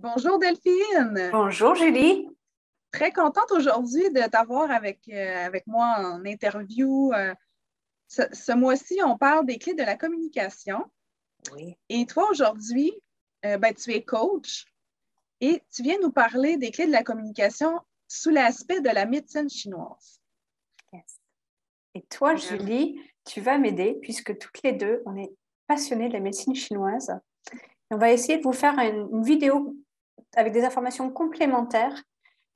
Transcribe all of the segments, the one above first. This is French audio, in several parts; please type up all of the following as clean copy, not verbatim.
Bonjour Delphine, Bonjour Julie. très contente aujourd'hui de t'avoir avec moi en interview. Ce mois-ci, on parle des clés de la communication. Oui. Et toi, aujourd'hui, tu es coach et tu viens nous parler des clés de la communication sous l'aspect de la médecine chinoise. Yes. Et toi Euh, Julie, tu vas m'aider puisque toutes les deux, on est passionnées de la médecine chinoise. Et on va essayer de vous faire une vidéo avec des informations complémentaires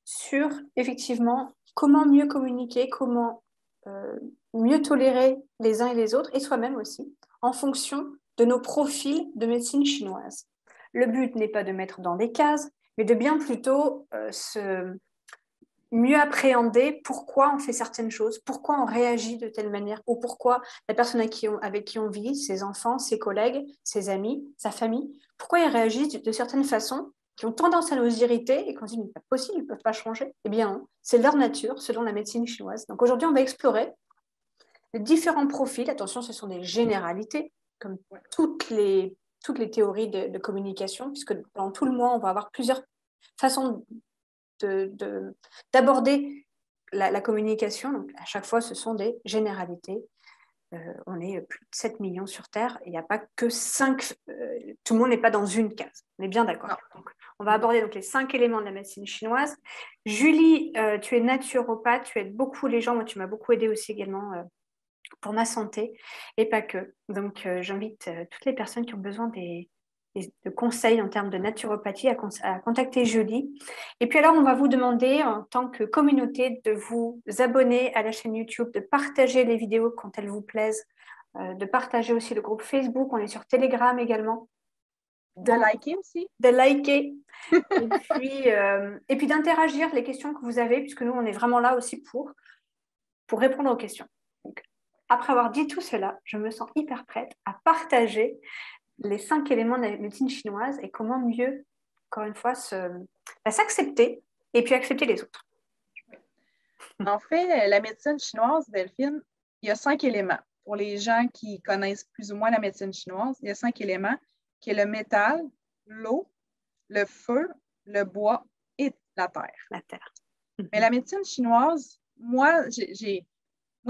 sur effectivement comment mieux communiquer, comment mieux tolérer les uns et les autres et soi-même aussi en fonction de nos profils de médecine chinoise. Le but n'est pas de mettre dans des cases, mais de bien plutôt mieux appréhender pourquoi on fait certaines choses, pourquoi on réagit de telle manière, ou pourquoi la personne avec qui on vit, ses enfants, ses collègues, ses amis, sa famille, pourquoi ils réagissent de certaines façons qui ont tendance à nous irriter et qu'on se dit, mais pas possible, ils ne peuvent pas changer. Eh bien, c'est leur nature, selon la médecine chinoise. Donc aujourd'hui, on va explorer les différents profils. Attention, ce sont des généralités, comme toutes les théories de communication, puisque pendant tout le mois, on va avoir plusieurs façons d'aborder la communication. Donc, à chaque fois, ce sont des généralités. On est plus de 7 millions sur Terre. Il n'y a pas que 5. Tout le monde n'est pas dans une case. On est bien d'accord. Donc, on va aborder donc, les 5 éléments de la médecine chinoise. Julie, tu es naturopathe. Tu aides beaucoup les gens. Moi, tu m'as beaucoup aidé aussi également pour ma santé et pas que. Donc, j'invite toutes les personnes qui ont besoin de conseils en termes de naturopathie à contacter Julie. Et puis alors, on va vous demander en tant que communauté de vous abonner à la chaîne YouTube, de partager les vidéos quand elles vous plaisent, de partager aussi le groupe Facebook. On est sur Telegram également. de liker aussi. De liker et puis d'interagir les questions que vous avez, puisque nous, on est vraiment là aussi pour répondre aux questions. Donc, après avoir dit tout cela, je me sens hyper prête à partager les 5 éléments de la médecine chinoise et comment mieux, encore une fois, s'accepter et puis accepter les autres. En fait, la médecine chinoise, Delphine, il y a 5 éléments. Pour les gens qui connaissent plus ou moins la médecine chinoise, il y a 5 éléments qui est le métal, l'eau, le feu, le bois et la terre. La Terre. Mais la médecine chinoise, moi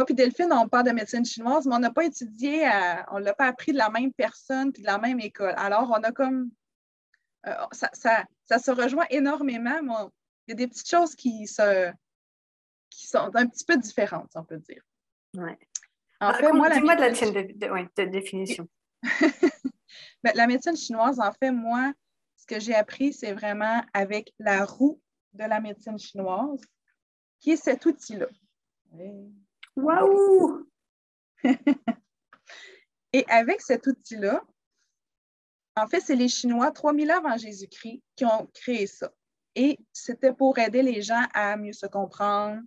puis Delphine, on parle de médecine chinoise, mais on n'a pas étudié, on ne l'a pas appris de la même personne puis de la même école. Alors, on a comme, ça se rejoint énormément, mais il y a des petites choses qui sont un petit peu différentes, on peut dire. Ouais. En fait, moi, Dis-moi de la tienne de définition. Ben, la médecine chinoise, en fait, moi, ce que j'ai appris, c'est vraiment avec la roue de la médecine chinoise, qui est cet outil-là. Waouh! Et avec cet outil-là, en fait, c'est les Chinois, 3000 ans avant Jésus-Christ, qui ont créé ça. Et c'était pour aider les gens à mieux se comprendre,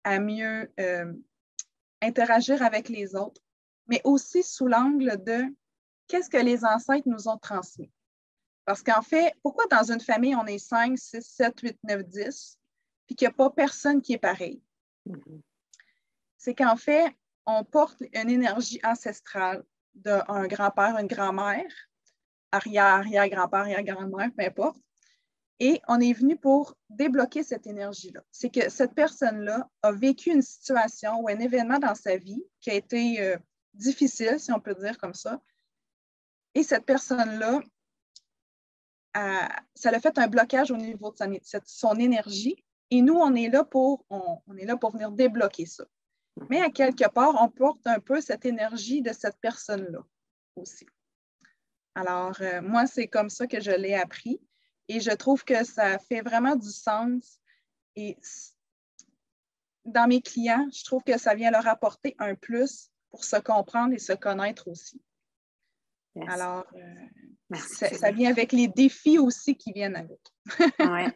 à mieux interagir avec les autres, mais aussi sous l'angle de qu'est-ce que les ancêtres nous ont transmis. Parce qu'en fait, pourquoi dans une famille, on est 5, 6, 7, 8, 9, 10, puis qu'il n'y a pas personne qui est pareil? C'est qu'en fait, on porte une énergie ancestrale d'un grand-père, une grand-mère, arrière-grand-père, arrière-grand-mère, peu importe. Et on est venu pour débloquer cette énergie-là. C'est que cette personne-là a vécu une situation ou un événement dans sa vie qui a été difficile, si on peut dire comme ça. Et cette personne-là, ça a fait un blocage au niveau de son énergie. Et nous, on est là pour venir débloquer ça. Mais à quelque part, on porte un peu cette énergie de cette personne-là aussi. Alors, moi, c'est comme ça que je l'ai appris. Et je trouve que ça fait vraiment du sens. Et dans mes clients, je trouve que ça vient leur apporter un plus pour se comprendre et se connaître aussi. Yes. Alors, ça vient avec les défis aussi qui viennent avec. Ouais.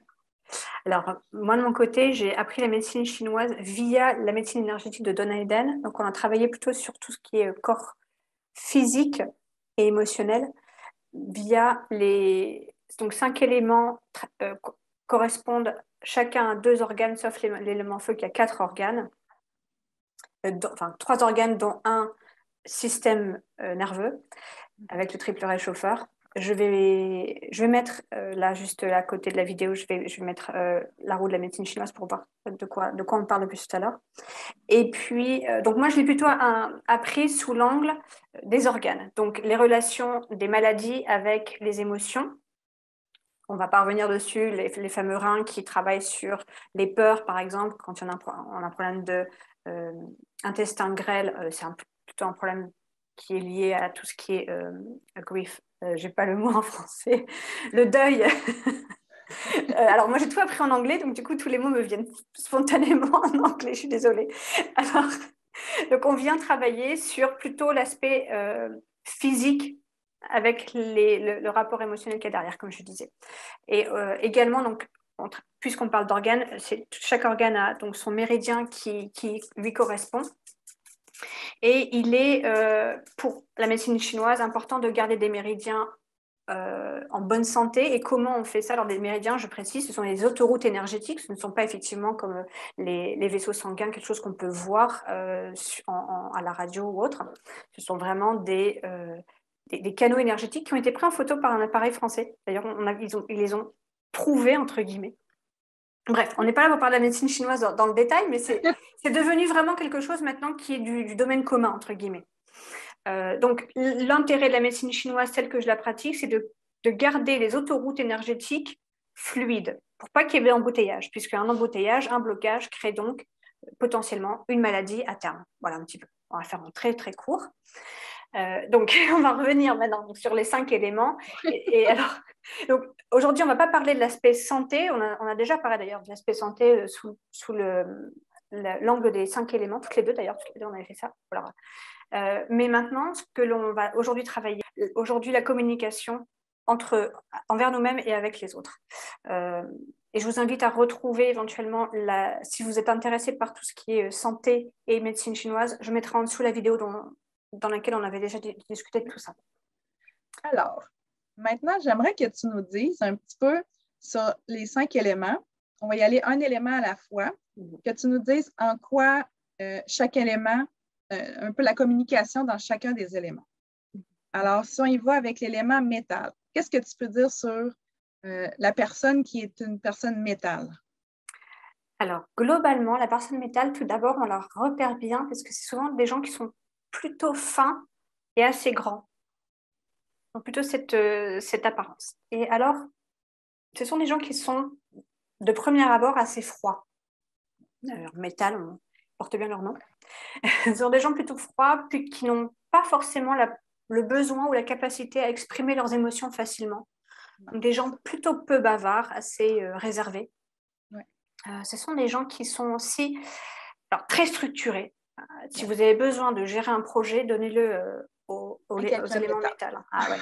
Alors, moi, de mon côté, j'ai appris la médecine chinoise via la médecine énergétique de Don Hayden. Donc, on a travaillé plutôt sur tout ce qui est corps physique et émotionnel via les 5 éléments correspondent chacun à 2 organes, sauf l'élément feu qui a 4 organes. 3 organes, dont un système nerveux, avec le triple réchauffeur. je vais mettre là, juste à côté de la vidéo, je vais mettre la roue de la médecine chinoise pour voir de quoi on parle depuis tout à l'heure. Et puis, donc moi, je l'ai plutôt appris sous l'angle des organes. Donc, les relations des maladies avec les émotions. On ne va pas revenir dessus, les fameux reins qui travaillent sur les peurs, par exemple, quand on a un problème de intestin grêle, c'est plutôt un problème qui est lié à tout ce qui est grief. J'ai pas le mot en français. Le deuil. Alors, moi, j'ai tout appris en anglais, donc du coup, tous les mots me viennent spontanément en anglais, je suis désolée. Alors, donc, on vient travailler sur plutôt l'aspect physique avec le rapport émotionnel qu'il y a derrière, comme je disais. Et également, donc, puisqu'on parle d'organes, chaque organe a donc son méridien qui lui correspond. Et il est, pour la médecine chinoise, important de garder des méridiens en bonne santé. Et comment on fait ça? Alors, des méridiens, je précise, ce sont les autoroutes énergétiques. Ce ne sont pas effectivement comme les vaisseaux sanguins, quelque chose qu'on peut voir à la radio ou autre. Ce sont vraiment des canaux énergétiques qui ont été pris en photo par un appareil français. D'ailleurs, ils les ont prouvés, entre guillemets. Bref, on n'est pas là pour parler de la médecine chinoise dans le détail, mais c'est devenu vraiment quelque chose maintenant qui est du domaine commun, entre guillemets. Donc, l'intérêt de la médecine chinoise telle que je la pratique, c'est de garder les autoroutes énergétiques fluides pour pas qu'il y ait d'embouteillage, puisqu'un embouteillage, un blocage crée donc potentiellement une maladie à terme. Voilà un petit peu. On va faire en très très court. Donc, on va revenir maintenant sur les 5 éléments. Et alors, donc, aujourd'hui, on ne va pas parler de l'aspect santé. On a déjà parlé d'ailleurs de l'aspect santé sous l'angle des 5 éléments, toutes les deux d'ailleurs, toutes les deux, on avait fait ça. Voilà. Mais maintenant, ce que l'on va aujourd'hui travailler, aujourd'hui, la communication envers nous-mêmes et avec les autres. Et je vous invite à retrouver éventuellement, si vous êtes intéressé par tout ce qui est santé et médecine chinoise, je mettrai en dessous la vidéo dans laquelle on avait déjà discuté de tout ça. Alors, maintenant, j'aimerais que tu nous dises un petit peu sur les 5 éléments. On va y aller un élément à la fois. Que tu nous dises en quoi chaque élément, un peu la communication dans chacun des éléments. Alors, si on y va avec l'élément métal, qu'est-ce que tu peux dire sur la personne qui est une personne métal? Alors, globalement, la personne métal, tout d'abord, on la repère bien parce que c'est souvent des gens qui sont plutôt fins et assez grands. Donc, plutôt cette apparence. Et alors, ce sont des gens qui sont, de premier abord, assez froids. Alors, métal, on porte bien leur nom. Ce sont des gens plutôt froids, puis qui n'ont pas forcément le besoin ou la capacité à exprimer leurs émotions facilement. Donc, des gens plutôt peu bavards, assez réservés. Ouais. Ce sont des gens qui sont aussi très structurés. Si vous avez besoin de gérer un projet, donnez-le aux éléments métal. Ah ouais.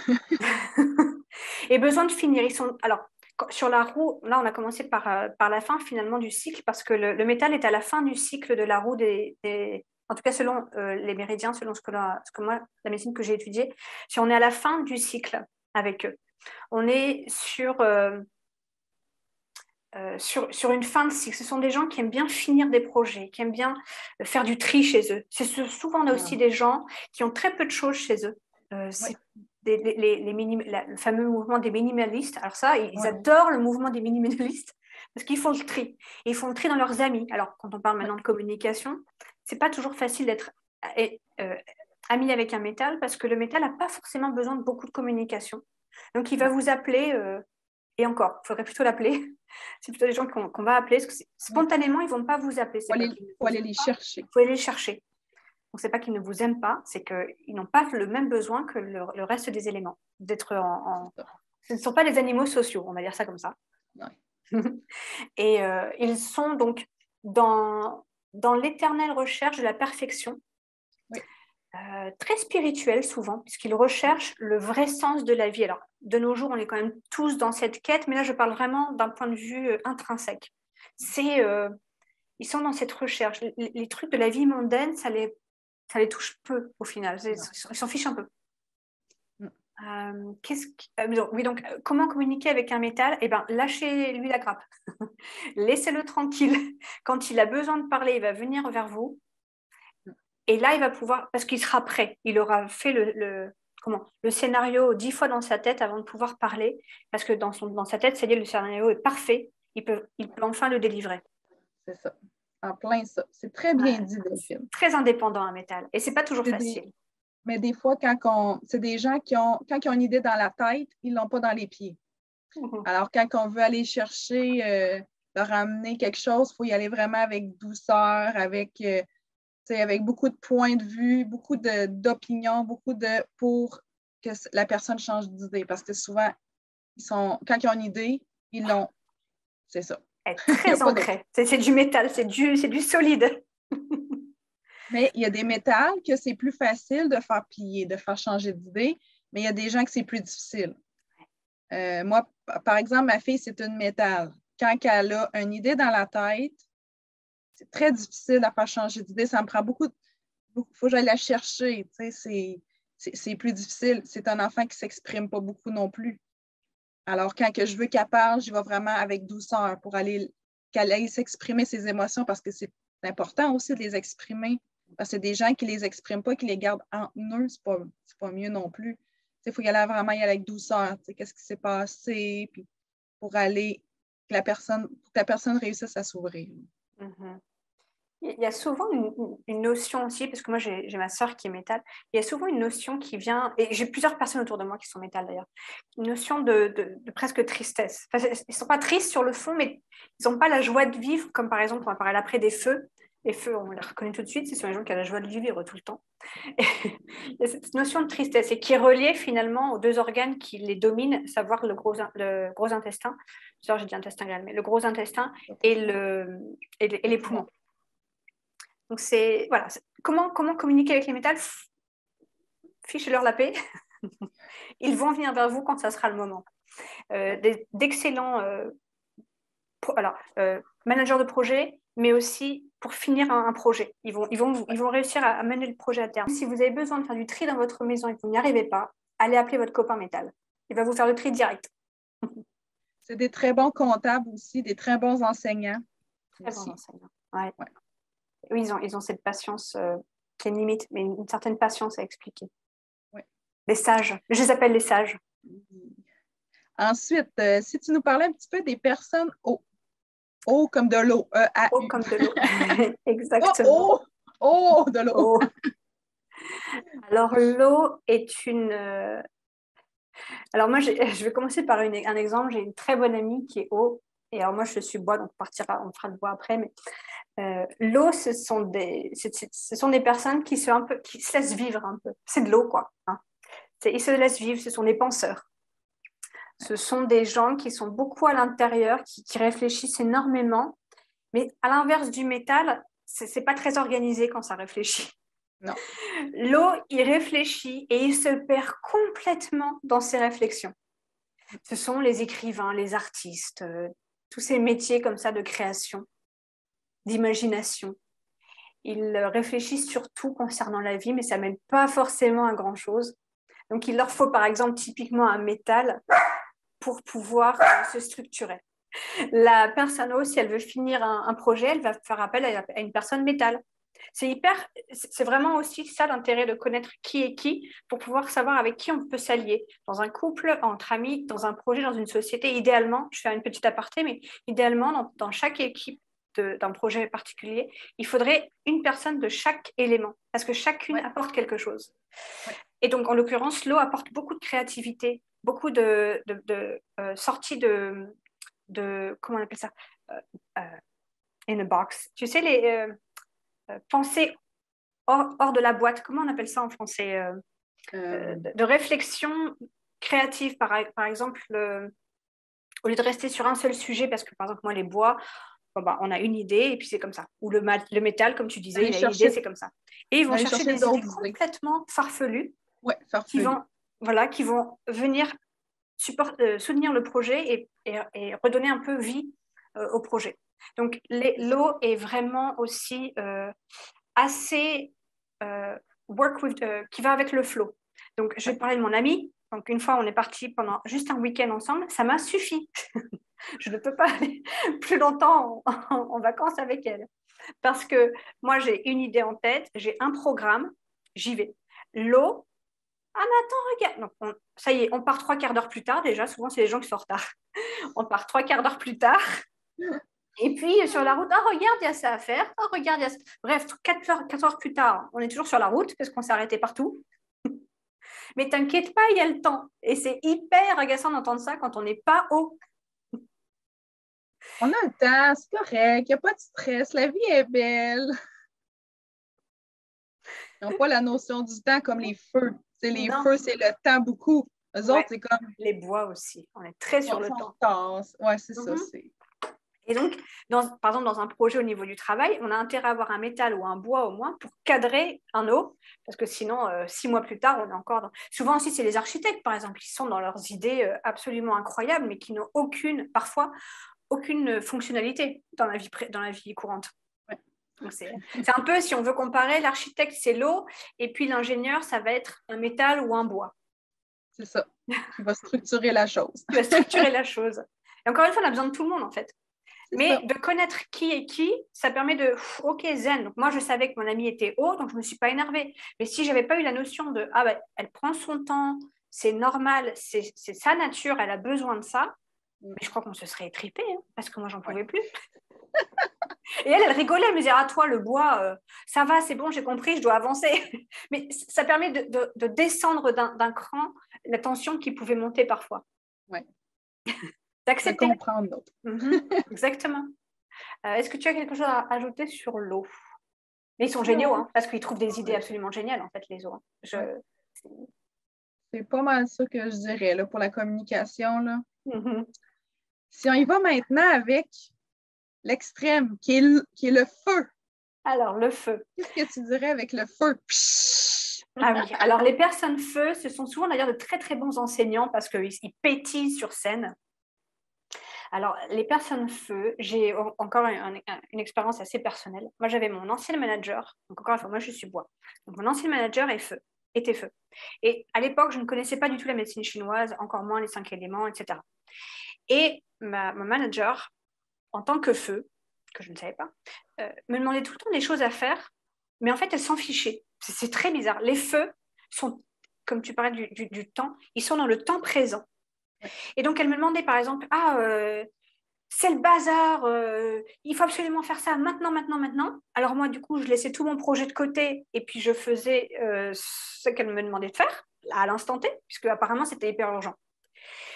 Et besoin de finir. Alors, sur la roue, là, on a commencé par la fin finalement du cycle parce que le métal est à la fin du cycle de la roue en tout cas selon les méridiens, selon ce que moi, la médecine que j'ai étudiée, si on est à la fin du cycle avec eux. On est sur une fin de cycle. Ce sont des gens qui aiment bien finir des projets, qui aiment bien faire du tri chez eux. Souvent, on a aussi des gens qui ont très peu de choses chez eux. C'est le fameux mouvement des minimalistes. Alors ça, ils adorent le mouvement des minimalistes parce qu'ils font le tri. Et ils font le tri dans leurs amis. Alors, quand on parle maintenant de communication, c'est pas toujours facile d'être ami avec un métal parce que le métal n'a pas forcément besoin de beaucoup de communication. Donc, il va vous appeler, et encore, il faudrait plutôt l'appeler. C'est plutôt des gens qu'on va appeler, parce que spontanément, ils ne vont pas vous appeler. Il faut aller les chercher. Il faut aller les chercher. Donc, ce n'est pas qu'ils ne vous aiment pas, c'est qu'ils n'ont pas le même besoin que le reste des éléments. Ce ne sont pas des animaux sociaux, on va dire ça comme ça. Ouais. Et ils sont donc dans l'éternelle recherche de la perfection. Oui. Très spirituel souvent, puisqu'ils recherchent le vrai sens de la vie. Alors, de nos jours, on est quand même tous dans cette quête, mais là, je parle vraiment d'un point de vue intrinsèque. Ils sont dans cette recherche. Les trucs de la vie mondaine, ça les touche peu au final. Ils s'en fichent un peu. Donc, comment communiquer avec un métal? Eh bien, lâchez-lui la grappe. Laissez-le tranquille. Quand il a besoin de parler, il va venir vers vous. Et là, il va pouvoir, parce qu'il sera prêt. Il aura fait le scénario 10 fois dans sa tête avant de pouvoir parler, parce que dans sa tête, c'est-à-dire le scénario est parfait, il peut enfin le délivrer. C'est ça. En plein ça. C'est très bien dit, Delphine. Très indépendant, un métal. Et c'est pas toujours facile. Mais des fois, c'est des gens quand ils ont une idée dans la tête, ils ne l'ont pas dans les pieds. Alors, quand on veut aller chercher, leur amener quelque chose, il faut y aller vraiment avec douceur, avec beaucoup de points de vue, beaucoup d'opinions, pour que la personne change d'idée. Parce que souvent, quand ils ont une idée, ils l'ont. C'est ça. Très ancré. C'est du métal, c'est du solide. Mais il y a des métals que c'est plus facile de faire plier, de faire changer d'idée, mais il y a des gens que c'est plus difficile. Moi, par exemple, ma fille, c'est une métal. Quand elle a une idée dans la tête, c'est très difficile de faire changer d'idée. Ça me prend beaucoup. Il faut que j'aille la chercher. C'est plus difficile. C'est un enfant qui ne s'exprime pas beaucoup non plus. Alors, quand je veux qu'elle parle, j'y vais vraiment avec douceur pour qu'elle aille s'exprimer ses émotions parce que c'est important aussi de les exprimer. Parce que c'est des gens qui ne les expriment pas, qui les gardent en eux, c'est pas mieux non plus. Il faut vraiment y aller avec douceur. Qu'est-ce qui s'est passé? Puis pour que la personne réussisse à s'ouvrir. Mm-hmm. Il y a souvent une notion aussi, parce que moi j'ai ma sœur qui est métal, il y a souvent une notion qui vient, et j'ai plusieurs personnes autour de moi qui sont métal d'ailleurs, une notion de presque tristesse. Enfin, ils ne sont pas tristes sur le fond, mais ils n'ont pas la joie de vivre, comme par exemple on va parler après des feux. Les feux, on les reconnaît tout de suite, ce sont les gens qui ont la joie de vivre tout le temps. Et il y a cette notion de tristesse, et qui est reliée finalement aux deux organes qui les dominent, savoir le gros intestin, j'ai dit intestin grêle, mais le gros intestin et les poumons. Donc, voilà. Comment communiquer avec les métals? Fichez-leur la paix. Ils vont venir vers vous quand ça sera le moment. D'excellents managers de projet, mais aussi pour finir un projet. Ils vont réussir à mener le projet à terme. Si vous avez besoin de faire du tri dans votre maison et que vous n'y arrivez pas, allez appeler votre copain métal. Il va vous faire le tri direct. C'est des très bons comptables aussi, des très bons enseignants. Très bons enseignants, ouais. Oui, ils ont cette patience qui est une limite, mais une certaine patience à expliquer. Oui. Les sages, je les appelle les sages. Ensuite, si tu nous parlais un petit peu des personnes eau comme de l'eau. Eau comme de l'eau, exactement. Eau de l'eau. Alors, l'eau est une... Alors moi, je vais commencer par un exemple. J'ai une très bonne amie qui est eau. Et alors moi, je suis bois, donc on fera le bois après, mais l'eau, ce sont des personnes qui se laissent vivre un peu. C'est de l'eau, quoi. Hein. Ils se laissent vivre, ce sont des penseurs. Ce sont des gens qui sont beaucoup à l'intérieur, qui réfléchissent énormément. Mais à l'inverse du métal, c'est pas très organisé quand ça réfléchit. Non. L'eau, il réfléchit et il se perd complètement dans ses réflexions. Ce sont les écrivains, les artistes, tous ces métiers comme ça de création, d'imagination. Ils réfléchissent sur tout concernant la vie, mais ça ne mène pas forcément à grand-chose. Donc, il leur faut par exemple typiquement un métal pour pouvoir se structurer. La personne eau, si elle veut finir un projet, elle va faire appel à une personne métal. C'est vraiment aussi ça l'intérêt de connaître qui est qui pour pouvoir savoir avec qui on peut s'allier dans un couple, entre amis, dans un projet, dans une société. Idéalement, je fais une petite aparté, mais idéalement, dans chaque équipe d'un projet particulier, il faudrait une personne de chaque élément parce que chacune apporte quelque chose. Ouais. Et donc, en l'occurrence, l'eau apporte beaucoup de créativité, beaucoup de sorties de comment on appelle ça in a box. Tu sais, les pensées hors de la boîte. Comment on appelle ça en français de réflexion créative, par exemple, au lieu de rester sur un seul sujet, parce que, par exemple, moi, les bois, on a une idée et puis c'est comme ça. Ou le métal, comme tu disais, il a une idée, c'est comme ça. Et ils vont chercher des idées complètement farfelues qui vont venir soutenir le projet et redonner un peu vie au projet. Donc, l'eau est vraiment aussi assez qui va avec le flow. Donc, je vais parler de mon amie. Donc, une fois, on est parti pendant juste un week-end ensemble. Ça m'a suffi. Je ne peux pas aller plus longtemps en vacances avec elle. Parce que moi, j'ai une idée en tête, j'ai un programme, j'y vais. L'eau, Ah, mais attends, regarde. Donc, ça y est, on part 3/4 d'heure plus tard déjà. Souvent, c'est les gens qui sont en retard. On part 3/4 d'heure plus tard. Et puis, sur la route, ah, regarde, il y a ça à faire. Ah, regarde, il y a ça. Bref, 4 heures plus tard, on est toujours sur la route parce qu'on s'est arrêté partout. Mais t'inquiète pas, il y a le temps. Et c'est hyper agaçant d'entendre ça quand on n'est pas au. On a le temps, c'est correct, il n'y a pas de stress, la vie est belle. Ils n'ont pas la notion du temps comme les feux. T'sais, les Non. feux, c'est le temps beaucoup. Eux Ouais. autres, c'est comme. Les bois aussi. On est très sur le temps. Ouais, c'est ça. Mm-hmm. Et donc, par exemple, dans un projet au niveau du travail, on a intérêt à avoir un métal ou un bois au moins pour cadrer un eau, parce que sinon, 6 mois plus tard, on est encore dans. Souvent aussi, c'est les architectes, par exemple, qui sont dans leurs idées absolument incroyables, mais qui n'ont parfois, aucune fonctionnalité dans la vie courante. Ouais. Donc c'est un peu, si on veut comparer, l'architecte, c'est l'eau, et puis l'ingénieur, ça va être un métal ou un bois. C'est ça, qui va structurer la chose. Qui va structurer la chose. Et encore une fois, on a besoin de tout le monde, en fait. Mais ça. de connaître qui est qui, ça permet de, ok, zen. Donc moi, je savais que mon amie était haut, donc je ne me suis pas énervée. Mais si je n'avais pas eu la notion de, ah ben, elle prend son temps, c'est normal, c'est sa nature, elle a besoin de ça, mais je crois qu'on se serait étripé, hein, parce que moi, j'en pouvais plus. Et elle rigolait, elle me disait, ah toi, le bois, ça va, c'est bon, j'ai compris, je dois avancer. Mais ça permet de descendre d'un cran la tension qui pouvait monter parfois. Ouais. D'accepter. De comprendre l'autre. Exactement. Est-ce que tu as quelque chose à ajouter sur l'eau? Mais ils sont géniaux, hein, parce qu'ils trouvent des idées absolument géniales, en fait, les eaux. C'est pas mal ça que je dirais là, pour la communication. Là. Mm-hmm. Si on y va maintenant avec l'extrême, qui est le feu. Alors, le feu. Qu'est-ce que tu dirais avec le feu? Ah oui. Alors, les personnes feu, ce sont souvent d'ailleurs de très, très bons enseignants parce qu'ils pétillent sur scène. Alors, les personnes feu, j'ai encore une expérience assez personnelle. Moi, j'avais mon ancien manager. Donc, encore une fois, moi, je suis bois. Donc, mon ancien manager était feu. Et à l'époque, je ne connaissais pas du tout la médecine chinoise, encore moins les 5 éléments, etc. Et mon manager, en tant que feu, que je ne savais pas, me demandait tout le temps des choses à faire, mais en fait, elle s'en fichait. C'est très bizarre. Les feux sont, comme tu parlais du temps, ils sont dans le temps présent. Et donc, elle me demandait, par exemple, c'est le bazar, il faut absolument faire ça maintenant, maintenant, maintenant. Alors moi, du coup, je laissais tout mon projet de côté et puis je faisais ce qu'elle me demandait de faire à l'instant T, puisque apparemment, c'était hyper urgent.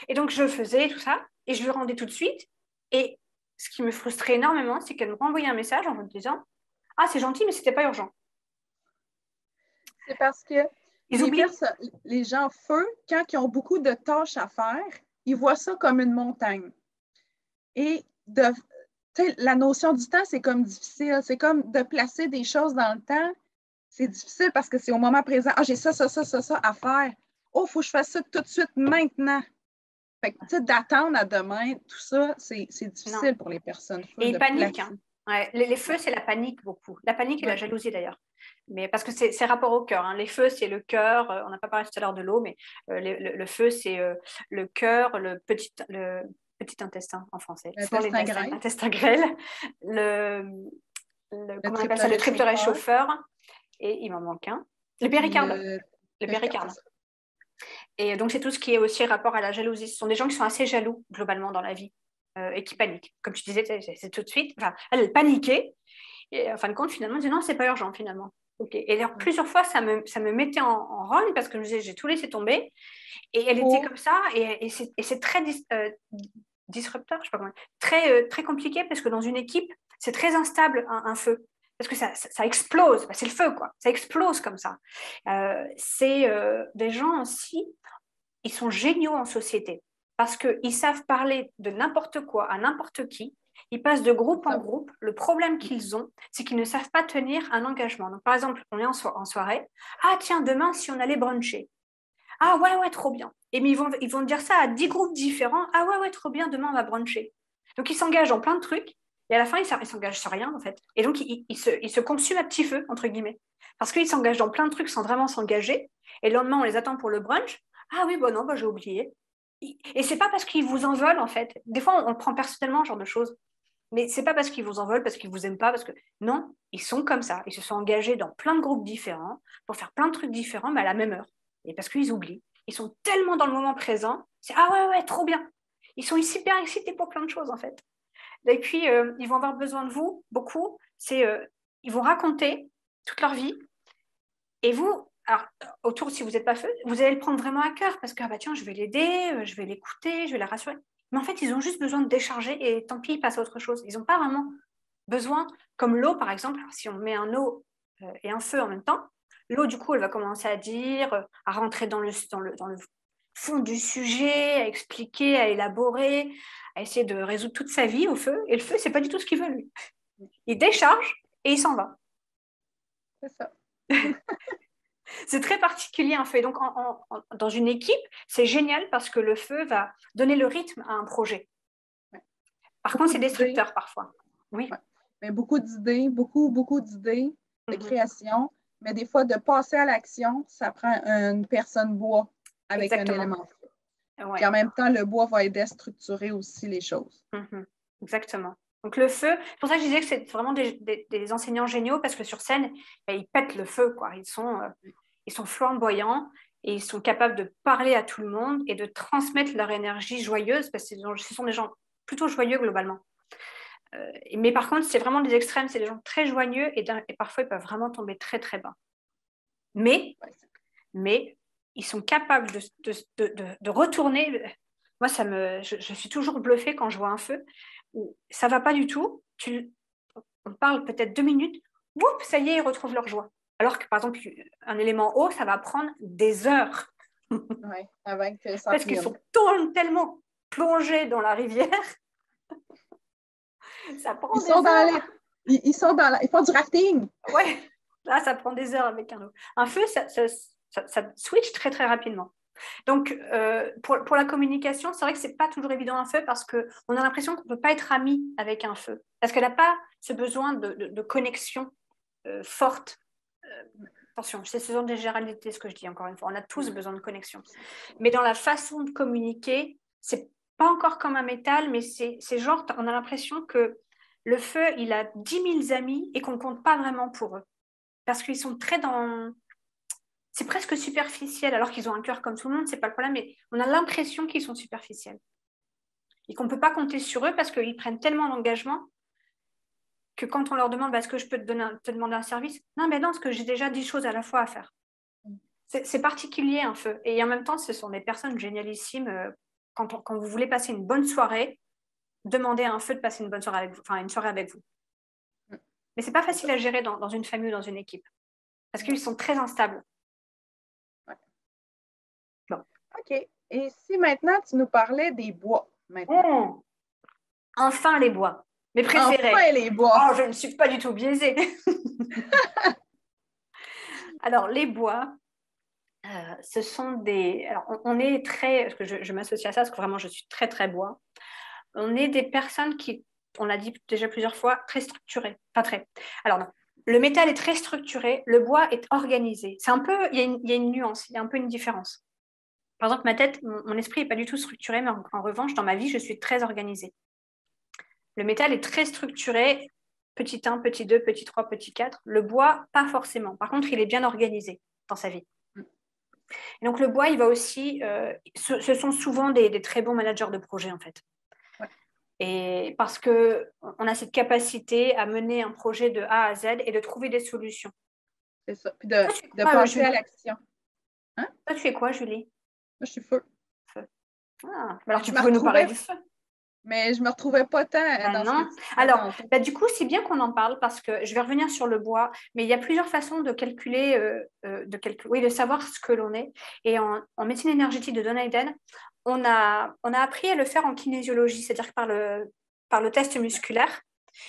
Et donc, je faisais tout ça et je lui rendais tout de suite. Et ce qui me frustrait énormément, c'est qu'elle me renvoyait un message en me disant « Ah, c'est gentil, mais c'était pas urgent. » C'est parce que les gens feu, quand ils ont beaucoup de tâches à faire, ils voient ça comme une montagne. Et la notion du temps, c'est comme difficile. C'est comme de placer des choses dans le temps. C'est difficile parce que c'est au moment présent. Ah, j'ai ça à faire. Oh, il faut que je fasse ça tout de suite, maintenant. Fait que, d'attendre à demain, tout ça, c'est difficile pour les personnes feu. Et ils paniquent. Hein. Ouais, les feux, c'est la panique beaucoup. La panique et la jalousie d'ailleurs. Mais parce que c'est rapport au cœur. Hein. Les feux, c'est le cœur. On n'a pas parlé tout à l'heure de l'eau, mais le feu, c'est le cœur, le petit intestin en français. L'intestin grêle. Comment on appelle ça? Le triple réchauffeur. Et il m'en manque un. Le péricarde. Le péricarde. Et donc, c'est tout ce qui est aussi rapport à la jalousie. Ce sont des gens qui sont assez jaloux, globalement, dans la vie et qui paniquent. Comme tu disais, c'est tout de suite. Enfin, elle paniquait. Et en fin de compte, finalement, elle disait non, c'est pas urgent, finalement. Okay. Et alors, plusieurs fois, ça me mettait en rogne parce que je me disais, j'ai tout laissé tomber. Et elle était comme ça. Et c'est très disrupteur, je sais pas comment. Très compliqué parce que dans une équipe, c'est très instable, un feu. Parce que ça explose, c'est le feu, quoi. Ça explose comme ça. C'est des gens aussi, ils sont géniaux en société parce qu'ils savent parler de n'importe quoi à n'importe qui. Ils passent de groupe en groupe. Le problème qu'ils ont, c'est qu'ils ne savent pas tenir un engagement. Donc, par exemple, on est en soirée. Ah, tiens, demain, si on allait bruncher. Ah, ouais, trop bien. Et mais ils vont dire ça à 10 groupes différents. Ah, ouais, trop bien, demain, on va bruncher. Donc, ils s'engagent en plein de trucs. Et à la fin, ils s'engagent sur rien, en fait. Et donc, ils se consument à petit feu, entre guillemets. Parce qu'ils s'engagent dans plein de trucs sans vraiment s'engager. Et le lendemain, on les attend pour le brunch. Ah oui, non, j'ai oublié. Et c'est pas parce qu'ils vous en veulent, en fait. Des fois, on le prend personnellement, ce genre de choses. Mais c'est pas parce qu'ils vous en veulent, parce qu'ils vous aiment pas, parce que non, ils sont comme ça. Ils se sont engagés dans plein de groupes différents pour faire plein de trucs différents, mais à la même heure. Et parce qu'ils oublient. Ils sont tellement dans le moment présent. C'est ah ouais, trop bien. Ils sont super excités pour plein de choses, en fait. Et puis, ils vont avoir besoin de vous, beaucoup. Ils vont raconter toute leur vie. Et vous, alors, autour, si vous n'êtes pas feu, vous allez le prendre vraiment à cœur parce que, ah bah tiens, je vais l'aider, je vais l'écouter, je vais la rassurer. Mais en fait, ils ont juste besoin de décharger et tant pis, ils passent à autre chose. Ils n'ont pas vraiment besoin, comme l'eau, par exemple. Alors, si on met un eau et un feu en même temps, l'eau, du coup, elle va commencer à dire, à rentrer dans le fond du sujet, à expliquer, à élaborer, à essayer de résoudre toute sa vie au feu. Et le feu, c'est pas du tout ce qu'il veut, lui. Il décharge et il s'en va. C'est ça. C'est très particulier un feu. Et donc, dans une équipe, c'est génial parce que le feu va donner le rythme à un projet. Ouais. Par contre, c'est destructeur parfois. Oui. Ouais. Mais beaucoup d'idées, beaucoup d'idées de création. Mais des fois, de passer à l'action, ça prend une personne bois avec un élément feu. Ouais. Puis en même temps, le bois va aider à structurer aussi les choses. Exactement. Donc le feu, c'est pour ça que je disais que c'est vraiment des enseignants géniaux parce que sur scène, ils pètent le feu, quoi. Ils sont flamboyants et ils sont capables de parler à tout le monde et de transmettre leur énergie joyeuse parce que ce sont des gens plutôt joyeux globalement. Mais par contre, c'est vraiment des extrêmes, c'est des gens très joyeux et parfois ils peuvent vraiment tomber très très bas. Mais ils sont capables de retourner. Moi, je suis toujours bluffée quand je vois un feu où ça ne va pas du tout. On parle peut-être 2 minutes, boum, ça y est, ils retrouvent leur joie. Alors que, par exemple, un élément eau, ça va prendre des heures. Oui, avec ça. Parce qu'ils sont tellement plongés dans la rivière. Ça prend des heures. Ils font du rafting. Oui, là, ça prend des heures avec un eau. Un feu, ça switch très, très rapidement. Donc, pour la communication, c'est vrai que ce n'est pas toujours évident un feu parce qu'on a l'impression qu'on ne peut pas être ami avec un feu. Parce qu'elle n'a pas ce besoin de connexion forte. Attention, ce sont des généralités, ce que je dis encore une fois. On a tous besoin de connexion. Mais dans la façon de communiquer, c'est pas encore comme un métal, mais c'est genre, on a l'impression que le feu, il a 10 000 amis et qu'on ne compte pas vraiment pour eux. Parce qu'ils sont très dans... C'est presque superficiel, alors qu'ils ont un cœur comme tout le monde, c'est pas le problème, mais on a l'impression qu'ils sont superficiels. Et qu'on ne peut pas compter sur eux parce qu'ils prennent tellement d'engagement que quand on leur demande est-ce que je peux te demander un service, non, mais non, parce que j'ai déjà 10 choses à la fois à faire. C'est particulier un feu. Et en même temps, ce sont des personnes génialissimes. Quand vous voulez passer une bonne soirée, demandez à un feu de passer une bonne soirée avec vous, enfin une soirée avec vous. Mais ce n'est pas facile à gérer dans une famille ou dans une équipe. Parce qu'ils sont très instables. Ouais. Bon. OK. Et si maintenant tu nous parlais des bois? Enfin les bois. Mes préférés. Enfin les bois. Oh, je ne suis pas du tout biaisée. Alors, les bois, ce sont des... Alors, on est très... Parce que je m'associe à ça, parce que vraiment, je suis très, très bois. On est des personnes qui, on l'a dit déjà plusieurs fois, très structurées. Pas très. Alors, non. Le métal est très structuré, le bois est organisé. C'est un peu... Il y a une nuance, il y a un peu une différence. Par exemple, ma tête, mon esprit n'est pas du tout structuré, mais en revanche, dans ma vie, je suis très organisée. Le métal est très structuré, petit 1, petit 2, petit 3, petit 4. Le bois, pas forcément. Par contre, il est bien organisé dans sa vie. Et donc, le bois, il va aussi... ce sont souvent des très bons managers de projet, en fait. Ouais. Et parce qu'on a cette capacité à mener un projet de A à Z et de trouver des solutions. C'est ça. Puis de passer à l'action. Hein? Toi, tu fais quoi, Julie? Moi, je suis feu. Ah, alors, tu peux nous parler du feu. Mais je ne me retrouvais pas tant dans non. ce que tu Alors, du coup, c'est bien qu'on en parle parce que je vais revenir sur le bois, mais il y a plusieurs façons de calculer, de savoir ce que l'on est. Et en médecine énergétique de Don Hayden, on a appris à le faire en kinésiologie, c'est-à-dire par le test musculaire.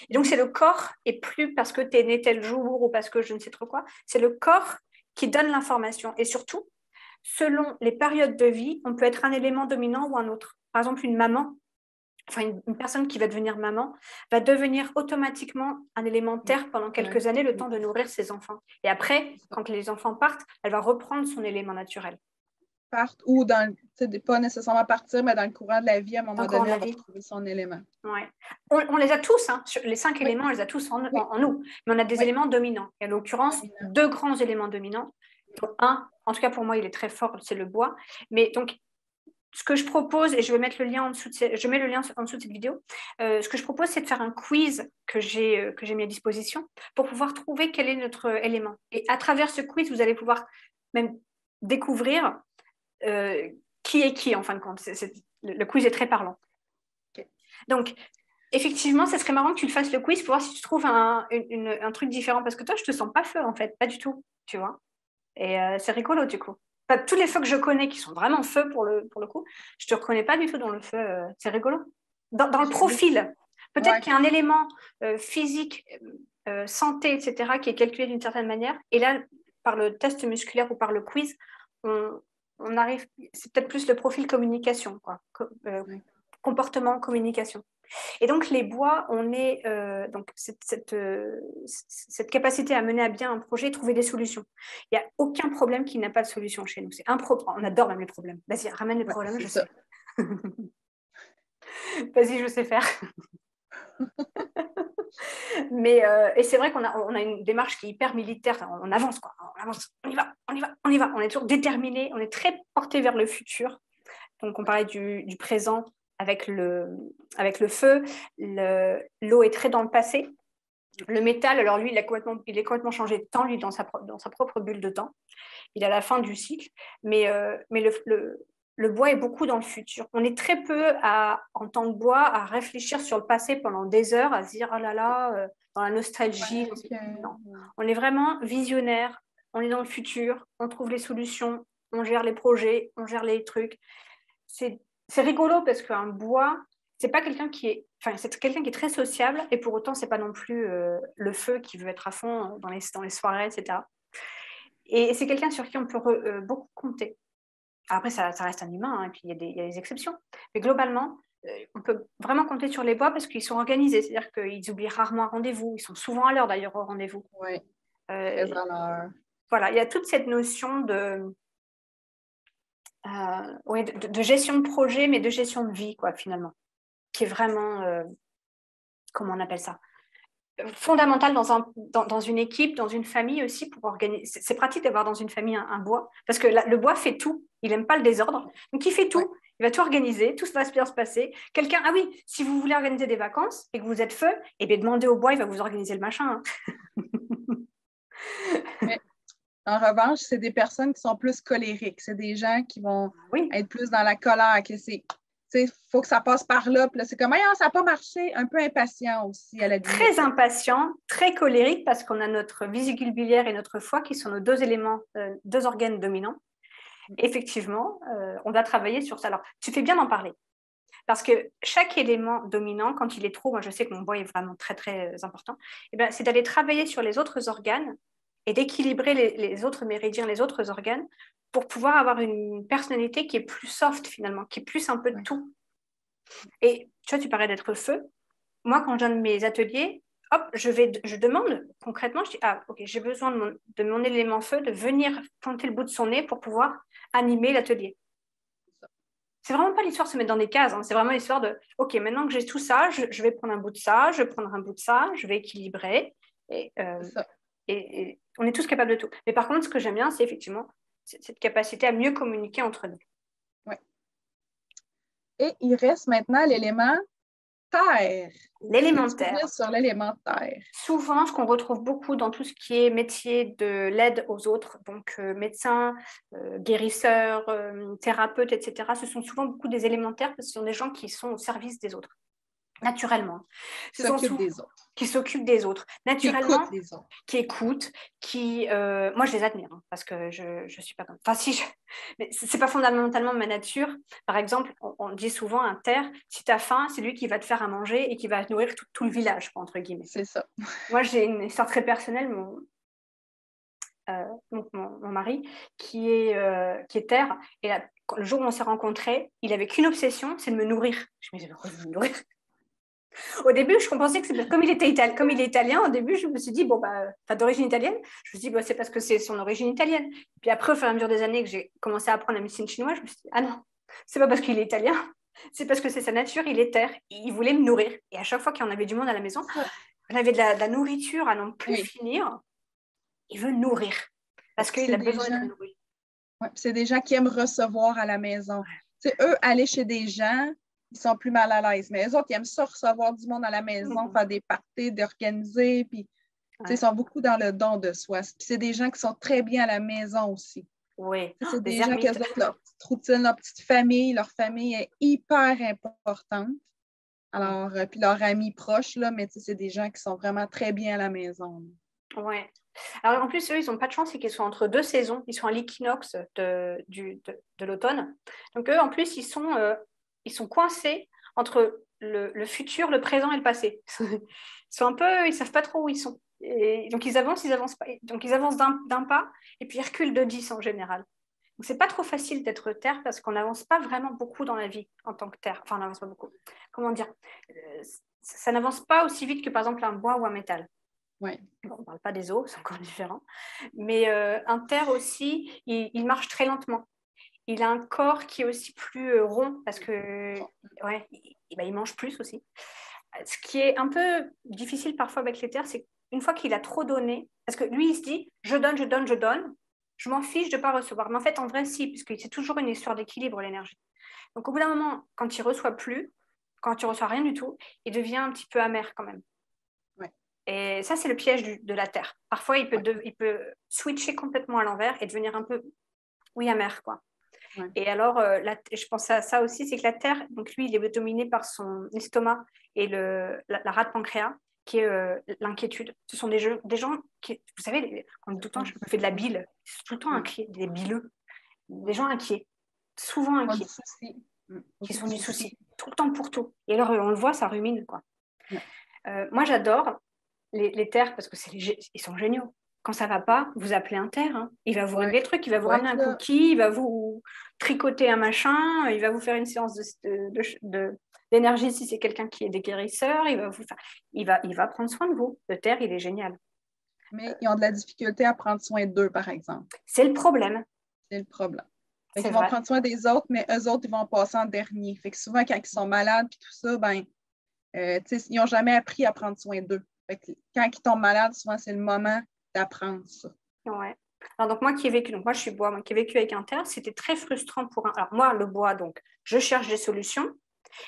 Et donc, c'est le corps, et plus parce que tu es né tel jour ou parce que je ne sais trop quoi, c'est le corps qui donne l'information. Et surtout, selon les périodes de vie, on peut être un élément dominant ou un autre. Par exemple, une maman, une personne qui va devenir maman, va devenir automatiquement un élément terre pendant quelques années, le temps de nourrir ses enfants. Et après, quand les enfants partent, elle va reprendre son élément naturel. Ou pas nécessairement partir, mais dans le courant de la vie, à un moment donné, elle va retrouver son élément. Ouais. On les a tous, hein. Les 5 éléments, on les a tous en nous. Mais on a des éléments dominants. Et en l'occurrence, 2 grands éléments dominants, Donc, en tout cas pour moi, il est très fort, c'est le bois. Mais donc, ce que je propose, et je vais mettre le lien en dessous je mets le lien en dessous de cette vidéo, ce que je propose, c'est de faire un quiz que j'ai mis à disposition pour pouvoir trouver quel est notre élément. Et à travers ce quiz, vous allez pouvoir même découvrir qui est qui, en fin de compte. Le quiz est très parlant. Okay. Donc, effectivement, ça serait marrant que tu le fasses le quiz pour voir si tu trouves un truc différent. Parce que toi, je ne te sens pas feu, en fait. Pas du tout, tu vois. Et c'est rigolo, du coup. Enfin, tous les feux que je connais qui sont vraiment feu pour le coup, je ne te reconnais pas du tout dans le feu. C'est rigolo. Dans le profil, peut-être qu'il y a un élément physique, santé, etc., qui est calculé d'une certaine manière. Et là, par le test musculaire ou par le quiz, on arrive, c'est peut-être plus le profil communication, quoi. Comportement, communication. Et donc, les bois, on est donc cette capacité à mener à bien un projet et trouver des solutions. Il n'y a aucun problème qui n'a pas de solution chez nous. C'est on adore même les problèmes. Vas-y, ramène les problèmes, je sais. Vas-y, je sais faire. Mais et c'est vrai qu'on a une démarche qui est hyper militaire. Enfin, on avance, quoi. On avance, on y va, on y va, on y va. On est toujours déterminé, on est très porté vers le futur. Donc, on parlait du présent avec le feu. L'eau est très dans le passé. Le métal, alors lui, il est complètement changé de temps, lui, dans sa propre bulle de temps. Il est à la fin du cycle. Mais le bois est beaucoup dans le futur. On est très peu, en tant que bois, à réfléchir sur le passé pendant des heures, à se dire, oh là là, dans la nostalgie. Ouais, non. On est vraiment visionnaire. On est dans le futur. On trouve les solutions. On gère les projets. On gère les trucs. C'est rigolo parce qu'un bois, c'est pas quelqu'un qui est, enfin, c'est quelqu'un qui est très sociable et pour autant, c'est pas non plus le feu qui veut être à fond dans les soirées, etc. Et c'est quelqu'un sur qui on peut beaucoup compter. Après, ça reste un humain, hein, et puis il y a des exceptions. Mais globalement, on peut vraiment compter sur les bois parce qu'ils sont organisés. C'est-à-dire qu'ils oublient rarement un rendez-vous. Ils sont souvent à l'heure, d'ailleurs, au rendez-vous. Oui, très à l'heure. Voilà, il y a toute cette notion de gestion de projet, mais de gestion de vie, quoi, finalement, qui est vraiment, comment on appelle ça, fondamental dans une équipe, dans une famille aussi, pour organiser. C'est pratique d'avoir dans une famille un bois, parce que le bois fait tout, il n'aime pas le désordre, donc il fait tout, il va tout organiser, tout va bien se passer. Quelqu'un, ah oui, si vous voulez organiser des vacances et que vous êtes feu, eh bien demandez au bois, il va vous organiser le machin. Hein. Mais, en revanche, c'est des personnes qui sont plus colériques, c'est des gens qui vont être plus dans la colère, que il faut que ça passe par là. Puis là, c'est comme, ça n'a pas marché. Un peu impatient aussi à la limite. Très impatient, très colérique, parce qu'on a notre vésicule biliaire et notre foie qui sont nos deux éléments, deux organes dominants. Effectivement, on va travailler sur ça. Alors, tu fais bien d'en parler. Parce que chaque élément dominant, quand il est trop, moi je sais que mon bois est vraiment très, très important, c'est d'aller travailler sur les autres organes et d'équilibrer les autres méridiens, les autres organes, pour pouvoir avoir une personnalité qui est plus soft finalement, qui est plus un peu de tout. Et tu vois, tu parlais d'être feu. Moi, quand je donne mes ateliers, hop, je demande concrètement, je dis, ok, j'ai besoin de mon élément feu, de venir pointer le bout de son nez pour pouvoir animer l'atelier. C'est vraiment pas l'histoire de se mettre dans des cases, hein. C'est vraiment l'histoire de, ok, maintenant que j'ai tout ça, je vais prendre un bout de ça, je vais prendre un bout de ça, je vais équilibrer. Et on est tous capables de tout. Mais par contre, ce que j'aime bien, c'est effectivement cette capacité à mieux communiquer entre nous. Ouais. Et il reste maintenant l'élément terre. L'élémentaire. Sur l'élément terre. Souvent, ce qu'on retrouve beaucoup dans tout ce qui est métier de l'aide aux autres, donc médecins, guérisseurs, thérapeutes, etc., ce sont souvent beaucoup des élémentaires parce que ce sont des gens qui sont au service des autres, naturellement. Qui s'occupent des autres, naturellement, qui écoutent, moi je les admire, hein, parce que je suis pas comme... Enfin si, mais c'est pas fondamentalement ma nature. Par exemple, on dit souvent un terre, si tu as faim, c'est lui qui va te faire à manger et qui va nourrir tout le village, entre guillemets. C'est ça. Moi j'ai une histoire très personnelle, mon mari, qui est terre, et là, le jour où on s'est rencontrés, il avait qu'une obsession, c'est de me nourrir. Je me disais, pourquoi il veut me nourrir ? Au début, je pensais que c'est comme il est italien. Au début, je me suis dit, d'origine italienne. Je me suis dit, c'est parce que c'est son origine italienne. Puis après, au fur et à mesure des années que j'ai commencé à apprendre la médecine chinoise, je me suis dit, ah non, c'est pas parce qu'il est italien, c'est parce que c'est sa nature, il est terre. Il voulait me nourrir. Et à chaque fois qu'il y en avait du monde à la maison, on avait de la nourriture à n'en plus finir. Il veut nourrir. Parce qu'il a besoin d'être nourri. Ouais, c'est des gens qui aiment recevoir à la maison. Eux, aller chez des gens, ils sont plus mal à l'aise. Mais eux autres, ils aiment ça, recevoir du monde à la maison, faire des parties, d'organiser. Puis, ils sont beaucoup dans le don de soi. Puis, c'est des gens qui sont très bien à la maison aussi. Oui. C'est des gens qui ont leur petite routine, leur petite famille. Leur famille est hyper importante. Alors, puis leurs amis proches, là, mais c'est des gens qui sont vraiment très bien à la maison. Oui. Alors, en plus, eux, ils n'ont pas de chance, c'est qu'ils sont entre 2 saisons. Ils sont à l'équinoxe de l'automne. Donc, eux, en plus, ils sont coincés entre le futur, le présent et le passé. Ils sont un peu, ils ne savent pas trop où ils sont. Et donc, ils avancent pas. Donc, ils avancent d'un pas et puis ils reculent de 10 en général. Donc, c'est pas trop facile d'être terre parce qu'on n'avance pas vraiment beaucoup dans la vie en tant que terre. Enfin, on n'avance pas beaucoup. Comment dire? Ça n'avance pas aussi vite que, par exemple, un bois ou un métal. Ouais. Bon, on ne parle pas des os, c'est encore différent. Mais un terre aussi, il marche très lentement. Il a un corps qui est aussi plus rond parce que il mange plus aussi. Ce qui est un peu difficile parfois avec les terres, c'est qu'une fois qu'il a trop donné, parce que lui, il se dit, je donne, je donne, je donne, je m'en fiche de ne pas recevoir. Mais en fait, en vrai, si, puisque c'est toujours une histoire d'équilibre, l'énergie. Donc, au bout d'un moment, quand il ne reçoit plus, quand il ne reçoit rien du tout, il devient un petit peu amer quand même. Ouais. Et ça, c'est le piège de la terre. Parfois, il peut switcher complètement à l'envers et devenir un peu, amer, quoi. Ouais. Et alors, je pense à ça aussi, c'est que la terre, donc lui, il est dominé par son estomac et la rate pancréas, qui est l'inquiétude. Ce sont des gens qui, vous savez, tout le temps, je me fais de la bile, c'est tout le temps inquiet, des bileux, des gens inquiets, souvent inquiets, qui sont du souci, tout le temps pour tout. Et alors, on le voit, ça rumine, quoi. Ouais. Moi, j'adore les terres parce que ils sont géniaux. Quand ça va pas, vous appelez un terre. Hein. Il va vous régler le truc, il va vous ramener un cookie, il va vous tricoter un machin, il va vous faire une séance d'énergie si c'est quelqu'un qui est des guérisseurs, il va prendre soin de vous. Le terre, il est génial. Mais ils ont de la difficulté à prendre soin d'eux, par exemple. C'est le problème. C'est le problème. Ils vont prendre soin des autres, mais eux autres, ils vont passer en dernier. Fait que souvent, quand ils sont malades et tout ça, ils n'ont jamais appris à prendre soin d'eux. Fait que quand ils tombent malades, souvent, c'est le moment d'apprendre ça. Ouais. Alors, donc, moi qui ai vécu, donc moi je suis bois, moi qui ai vécu avec un terre, c'était très frustrant pour un. Alors, moi, le bois, donc, je cherche des solutions.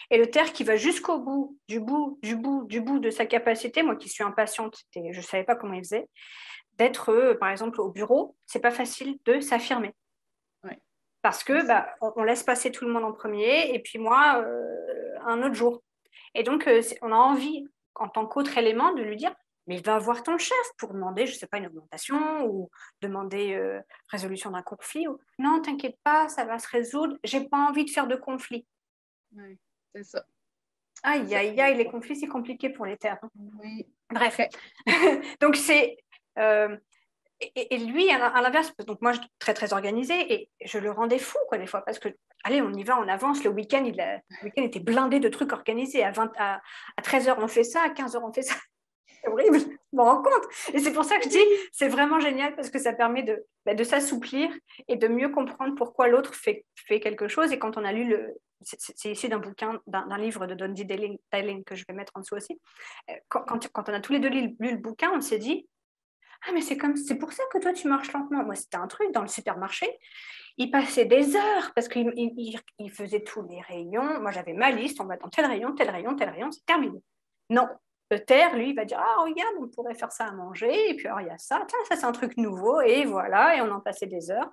Et le terre qui va jusqu'au bout de sa capacité, moi qui suis impatiente, je ne savais pas comment il faisait, d'être, par exemple, au bureau, c'est pas facile de s'affirmer. Ouais. Parce que on laisse passer tout le monde en premier, et puis moi, un autre jour. Et donc, on a envie, en tant qu'autre élément, de lui dire, mais va voir ton chef pour demander, je ne sais pas, une augmentation ou demander résolution d'un conflit. Ou... Non, t'inquiète pas, ça va se résoudre. J'ai pas envie de faire de conflit. Oui, c'est ça. Aïe, aïe, aïe, les conflits, c'est compliqué pour les terres. Oui. Bref. Donc, c'est... et lui, à l'inverse, donc moi, je suis très, très organisée et je le rendais fou, quoi, des fois, parce que, allez, on y va, on avance. Le week-end était blindé de trucs organisés. À 13h, on fait ça. À 15h, on fait ça. C'est horrible, je me rends compte. Et c'est pour ça que je dis, c'est vraiment génial parce que ça permet de s'assouplir et de mieux comprendre pourquoi l'autre fait quelque chose. Et quand on a lu c'est issu d'un bouquin, d'un livre de Dundee Darling que je vais mettre en dessous aussi. Quand on a tous les deux lu le bouquin, on s'est dit, ah mais c'est pour ça que toi tu marches lentement. Moi c'était un truc dans le supermarché. Il passait des heures parce qu'il faisait tous les rayons. Moi j'avais ma liste, on va dans tel rayon, tel rayon, tel rayon, c'est terminé. Non. Le terre, lui, il va dire, ah, regarde, on pourrait faire ça à manger, et puis alors il y a ça, tiens, ça c'est un truc nouveau, et voilà, et on en passait des heures.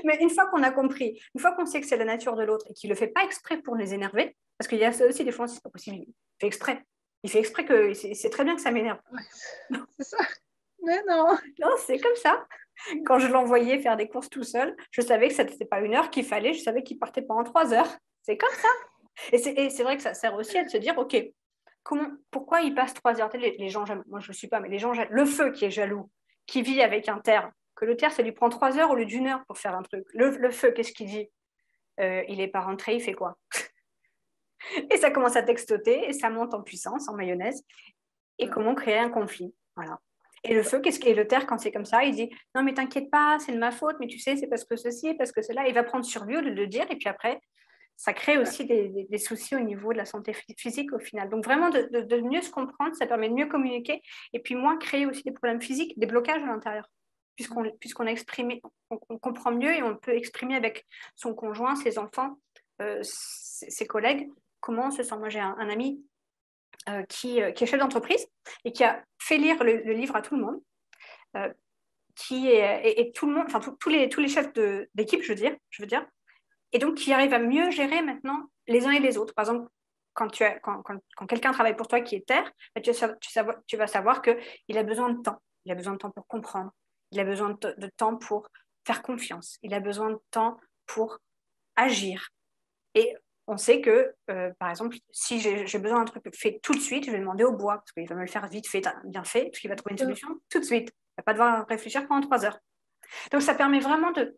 Mais une fois qu'on a compris, une fois qu'on sait que c'est la nature de l'autre et qu'il ne le fait pas exprès pour les énerver, parce qu'il y a ça aussi, des fois, c'est pas possible, il fait exprès. Il fait exprès que c'est très bien que ça m'énerve. Ouais, c'est ça. Mais non. Non, c'est comme ça. Quand je l'envoyais faire des courses tout seul, je savais que ce n'était pas 1 heure qu'il fallait, je savais qu'il partait pendant 3 heures. C'est comme ça. Et c'est vrai que ça sert aussi à se dire, OK, pourquoi il passe 3 heures? Les gens, moi je ne le suis pas, mais les gens, le feu qui est jaloux, qui vit avec un terre, que le terre, ça lui prend 3 heures au lieu d'1 heure pour faire un truc. Le feu, qu'est-ce qu'il dit? Il n'est pas rentré, il fait quoi? Et ça commence à textoter, et ça monte en puissance, en mayonnaise. Et comment créer un conflit? Voilà. Et le feu, qu'est-ce qu'est le terre quand c'est comme ça? Il dit, non mais t'inquiète pas, c'est de ma faute, mais tu sais, c'est parce que ceci, parce que cela. Il va prendre sur lui au lieu de le dire, et puis après, ça crée aussi des soucis au niveau de la santé physique au final. Donc vraiment de mieux se comprendre, ça permet de mieux communiquer et puis moins créer aussi des problèmes physiques, des blocages à l'intérieur. Puisqu'on a exprimé, on comprend mieux et on peut exprimer avec son conjoint, ses enfants, ses collègues, comment on se sent. Moi, j'ai un ami qui est chef d'entreprise et qui a fait lire le livre à tout le monde, et tout le monde, enfin tous les chefs d'équipe, je veux dire, et donc qui arrive à mieux gérer maintenant les uns et les autres. Par exemple, quand quelqu'un travaille pour toi qui est terre, tu vas savoir qu'il a besoin de temps. Il a besoin de temps pour comprendre. Il a besoin de temps pour faire confiance. Il a besoin de temps pour agir. Et on sait que, par exemple, si j'ai besoin d'un truc fait tout de suite, je vais demander au bois, parce qu'il va me le faire vite fait, bien fait, parce qu'il va trouver une solution tout de suite. Il ne va pas devoir réfléchir pendant 3 heures. Donc, ça permet vraiment de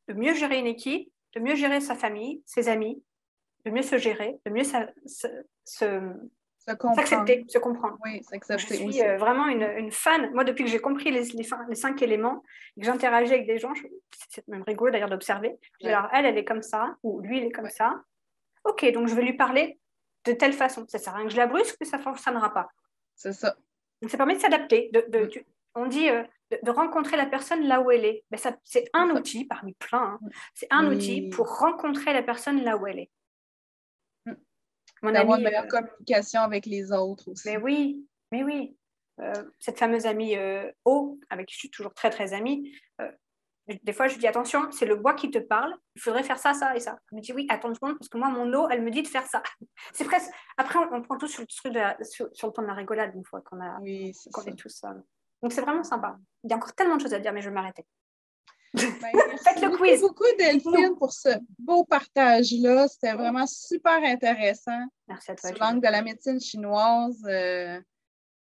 mieux gérer une équipe, de mieux gérer sa famille, ses amis, de mieux se gérer, de mieux s'accepter, se comprendre. Oui, s'accepter. Je suis vraiment une fan. Moi, depuis que j'ai compris les 5 éléments et que j'interagis avec des gens, c'est même rigolo d'ailleurs d'observer. Je dis, alors, elle est comme ça, ou lui, il est comme ça. Ok, donc je vais lui parler de telle façon. Ça ne sert à rien que je la brusque, mais ça ne fonctionnera pas. C'est ça. Donc, ça permet de s'adapter. On dit de rencontrer la personne là où elle est. Mais c'est un outil parmi plein. Hein. C'est un outil pour rencontrer la personne là où elle est. D'avoir une meilleure communication avec les autres aussi. Mais oui. Cette fameuse amie O, avec qui je suis toujours très, très amie, des fois, je dis attention, c'est le bois qui te parle, il faudrait faire ça, ça et ça. Elle me dit oui, attends une seconde, parce que moi, mon eau, elle me dit de faire ça. C'est presque. Après, on prend tout sur le temps de la rigolade une fois qu'on est tous. Donc, c'est vraiment sympa. Il y a encore tellement de choses à dire, mais je vais m'arrêter. Faites le quiz. Merci beaucoup, Delphine, pour ce beau partage-là. C'était vraiment super intéressant. Merci à toi. Sur l'angle de la médecine chinoise.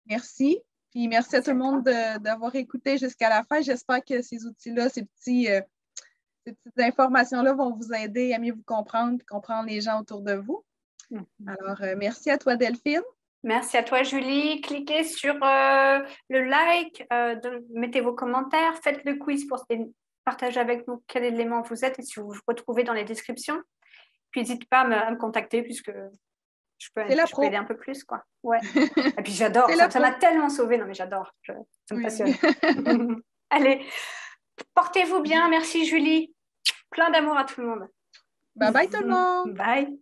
Merci. Puis merci à tout le monde d'avoir écouté jusqu'à la fin. J'espère que ces outils-là, ces petites informations-là vont vous aider à mieux vous comprendre les gens autour de vous. Alors, merci à toi, Delphine. Merci à toi, Julie. Cliquez sur le like, mettez vos commentaires, faites le quiz pour partager avec nous quel élément vous êtes et si vous vous retrouvez dans les descriptions. Puis n'hésite pas à me contacter puisque je peux aider un peu plus, quoi. Ouais. Et puis j'adore, ça m'a tellement sauvée. Non mais j'adore, ça me passionne. Allez, portez-vous bien. Merci Julie. Plein d'amour à tout le monde. Bye bye tout le monde. Bye.